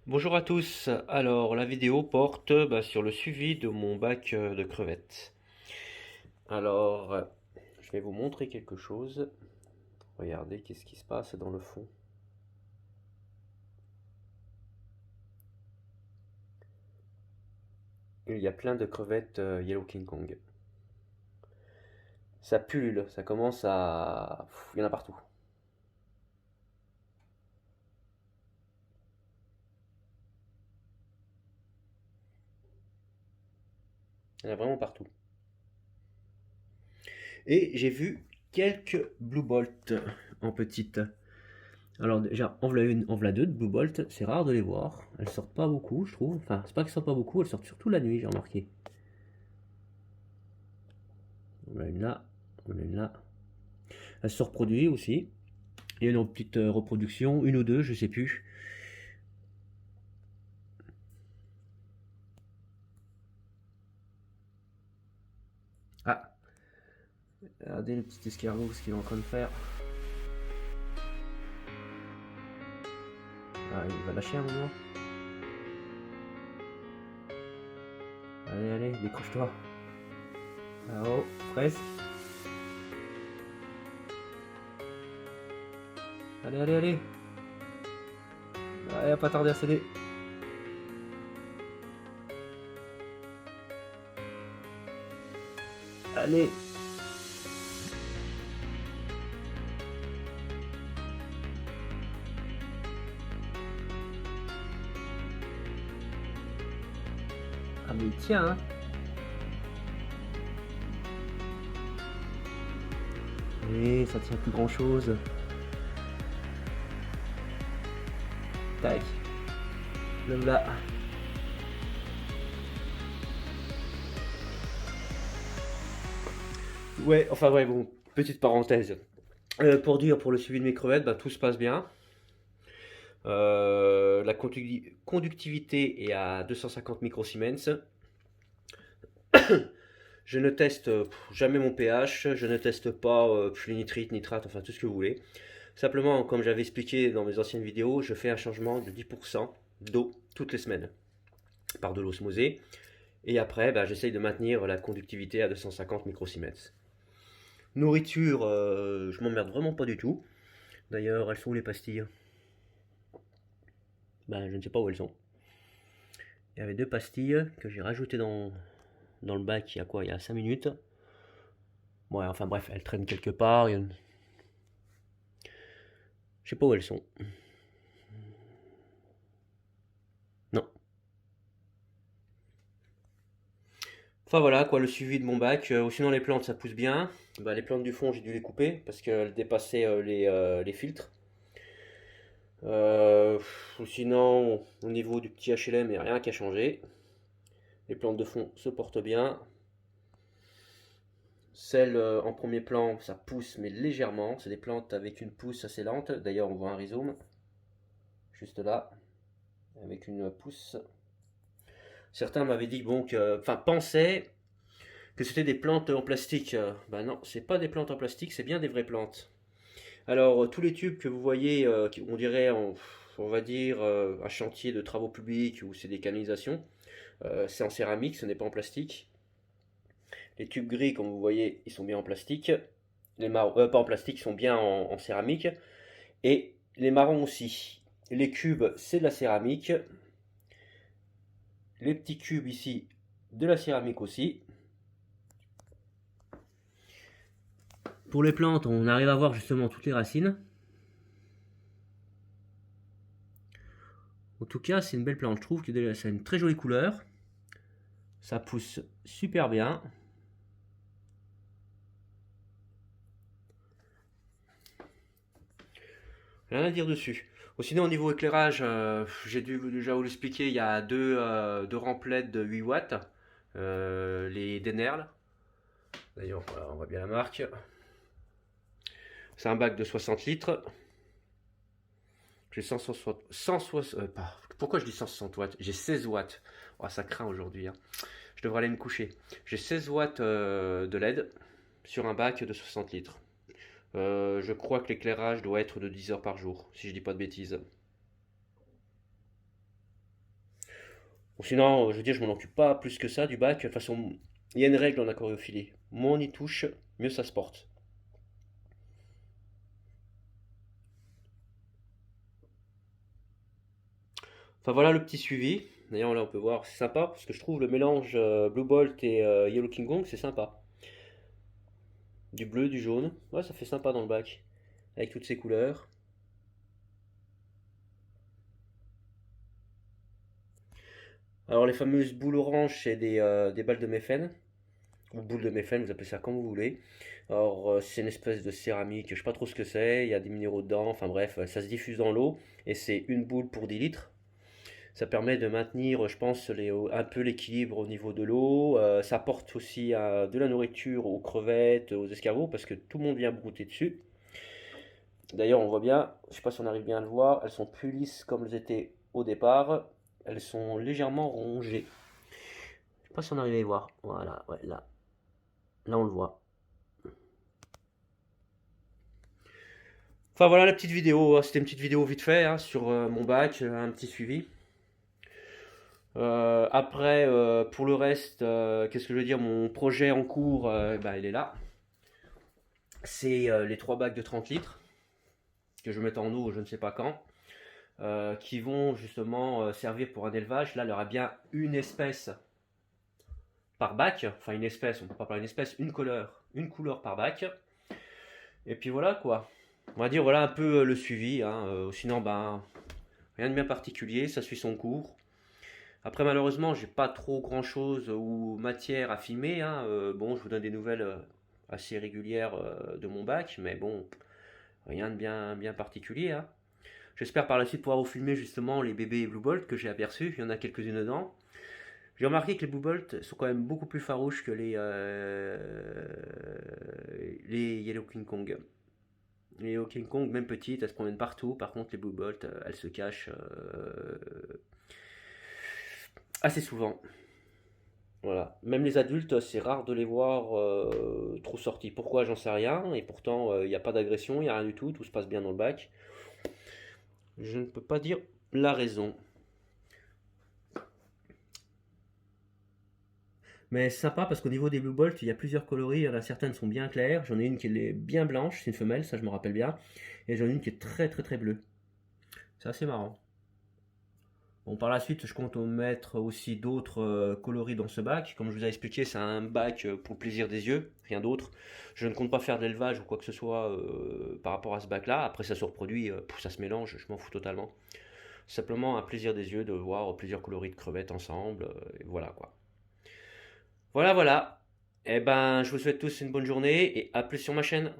Bonjour à tous, alors la vidéo porte sur le suivi de mon bac de crevettes. Alors, je vais vous montrer quelque chose. Regardez qu'est-ce qui se passe dans le fond. Il y a plein de crevettes Yellow King Kong. Ça pullule, ça commence à... Il y en a partout. Il y en a vraiment partout. Et j'ai vu quelques Blue Bolt en petite. Alors déjà, en voilà une, en voilà deux de Blue Bolt, c'est rare de les voir. Elles sortent pas beaucoup, je trouve. Enfin, c'est pas qu'elles sortent pas beaucoup, elles sortent surtout la nuit, j'ai remarqué. On a une là, on a une là. Elle se reproduit aussi. Il y a une petite reproduction, une ou deux, je sais plus. Ah, regardez le petit escargot, ce qu'il est en train de faire. Ah, il va lâcher un moment. Allez, allez, décroche-toi. Là-haut, presque. Allez, allez, allez. Allez, pas tarder à céder. Allez. Ah, mais il tient, hein. Et ça tient plus grand chose. Tac. Le voilà. Ouais, enfin ouais, bon, petite parenthèse. Pour dire, pour le suivi de mes crevettes, tout se passe bien. La conductivité est à 250 microsiemens. Je ne teste jamais mon pH, je ne teste pas les nitrites, nitrates, enfin tout ce que vous voulez. Simplement, comme j'avais expliqué dans mes anciennes vidéos, je fais un changement de 10% d'eau toutes les semaines par de l'osmosée. Et après, j'essaye de maintenir la conductivité à 250 microsiemens. Nourriture, je m'emmerde vraiment pas du tout. D'ailleurs, elles sont où les pastilles? Je ne sais pas où elles sont. Il y avait deux pastilles que j'ai rajoutées dans le bac il y a quoi? Il y a 5 minutes. Ouais, enfin bref, elles traînent quelque part. Je sais pas où elles sont. Non. Enfin voilà quoi, le suivi de mon bac. Sinon les plantes ça pousse bien. Les plantes du fond j'ai dû les couper parce qu'elles dépassaient les filtres. Sinon au niveau du petit HLM il n'y a rien qu'à changer. Les plantes de fond se portent bien. Celles en premier plan ça pousse mais légèrement. C'est des plantes avec une pousse assez lente. D'ailleurs on voit un rhizome juste là avec une pousse. Certains m'avaient dit bon que, enfin pensaient que c'était des plantes en plastique. Non, c'est pas des plantes en plastique, c'est bien des vraies plantes. Alors, tous les tubes que vous voyez, on dirait, on va dire, un chantier de travaux publics ou c'est des canalisations, c'est en céramique, ce n'est pas en plastique. Les tubes gris, comme vous voyez, ils sont bien en plastique. Les marrons, pas en plastique, ils sont bien en céramique. Et les marrons aussi. Les cubes, c'est de la céramique. Les petits cubes ici, de la céramique aussi. Pour les plantes, on arrive à voir justement toutes les racines. En tout cas, c'est une belle plante. Je trouve que ça a une très jolie couleur. Ça pousse super bien. Rien à dire dessus. Sinon, au niveau éclairage, j'ai dû déjà vous l'expliquer. Il y a deux rampes LED de 8 watts. Les Denerl. D'ailleurs, voilà, on voit bien la marque. C'est un bac de 60 litres. J'ai 160, pourquoi je dis 160 watts? J'ai 16 watts. Oh, ça craint aujourd'hui, hein. Je devrais aller me coucher. J'ai 16 watts de LED sur un bac de 60 litres. Je crois que l'éclairage doit être de 10 heures par jour, si je dis pas de bêtises. Bon, sinon, je veux dire, je m'en occupe pas plus que ça du bac. De toute façon, il y a une règle en aquariophilie. Moins on y touche, mieux ça se porte. Enfin voilà le petit suivi. D'ailleurs là on peut voir, c'est sympa parce que je trouve le mélange Blue Bolt et Yellow King Kong c'est sympa. Du bleu, du jaune, ouais ça fait sympa dans le bac. Avec toutes ces couleurs. Alors les fameuses boules oranges c'est des balles de méphène. Ou boules de méphène, vous appelez ça comme vous voulez. Alors c'est une espèce de céramique, je sais pas trop ce que c'est, il y a des minéraux dedans, enfin bref, ça se diffuse dans l'eau et c'est une boule pour 10 litres. Ça permet de maintenir, je pense, un peu l'équilibre au niveau de l'eau. Ça apporte aussi de la nourriture aux crevettes, aux escargots, parce que tout le monde vient brouter dessus. D'ailleurs, on voit bien, je ne sais pas si on arrive bien à le voir, elles sont plus lisses comme elles étaient au départ. Elles sont légèrement rongées. Je ne sais pas si on arrive à les voir. Voilà, ouais, là. Là, on le voit. Enfin voilà la petite vidéo, c'était une petite vidéo vite fait hein, sur mon bac, un petit suivi. Après, pour le reste, qu'est-ce que je veux dire? Mon projet en cours, bah, il est là. C'est les 3 bacs de 30 litres que je vais mettre en eau, je ne sais pas quand, qui vont justement servir pour un élevage. Là, il y aura bien une espèce par bac. Enfin, une espèce, on ne peut pas parler d'une espèce, une couleur par bac. Et puis voilà quoi. On va dire voilà un peu le suivi. Hein. Sinon, ben, rien de bien particulier, ça suit son cours. Après, malheureusement, j'ai pas trop grand chose ou matière à filmer. Hein. Bon, je vous donne des nouvelles assez régulières de mon bac, mais bon, rien de bien particulier. Hein. J'espère par la suite pouvoir vous filmer justement les bébés Blue Bolt que j'ai aperçus. Il y en a quelques-unes dedans. J'ai remarqué que les Blue Bolt sont quand même beaucoup plus farouches que les Yellow King Kong. Les Yellow King Kong, même petites, elles se promènent partout. Par contre, les Blue Bolt, elles se cachent assez souvent. Voilà. Même les adultes, c'est rare de les voir trop sortis. Pourquoi, j'en sais rien. Et pourtant, il n'y a pas d'agression, il n'y a rien du tout. Tout se passe bien dans le bac. Je ne peux pas dire la raison. Mais c'est sympa parce qu'au niveau des Blue Bolt, il y a plusieurs coloris. Il y en a certaines sont bien claires. J'en ai une qui est bien blanche, c'est une femelle, ça je me rappelle bien. Et j'en ai une qui est très bleue. C'est assez marrant. Bon, par la suite, je compte mettre aussi d'autres coloris dans ce bac. Comme je vous ai expliqué, c'est un bac pour le plaisir des yeux, rien d'autre. Je ne compte pas faire d'élevage ou quoi que ce soit par rapport à ce bac-là. Après, ça se reproduit, ça se mélange, je m'en fous totalement. Simplement un plaisir des yeux de voir plusieurs coloris de crevettes ensemble. Et voilà quoi. Voilà. Eh ben, je vous souhaite tous une bonne journée et à plus sur ma chaîne.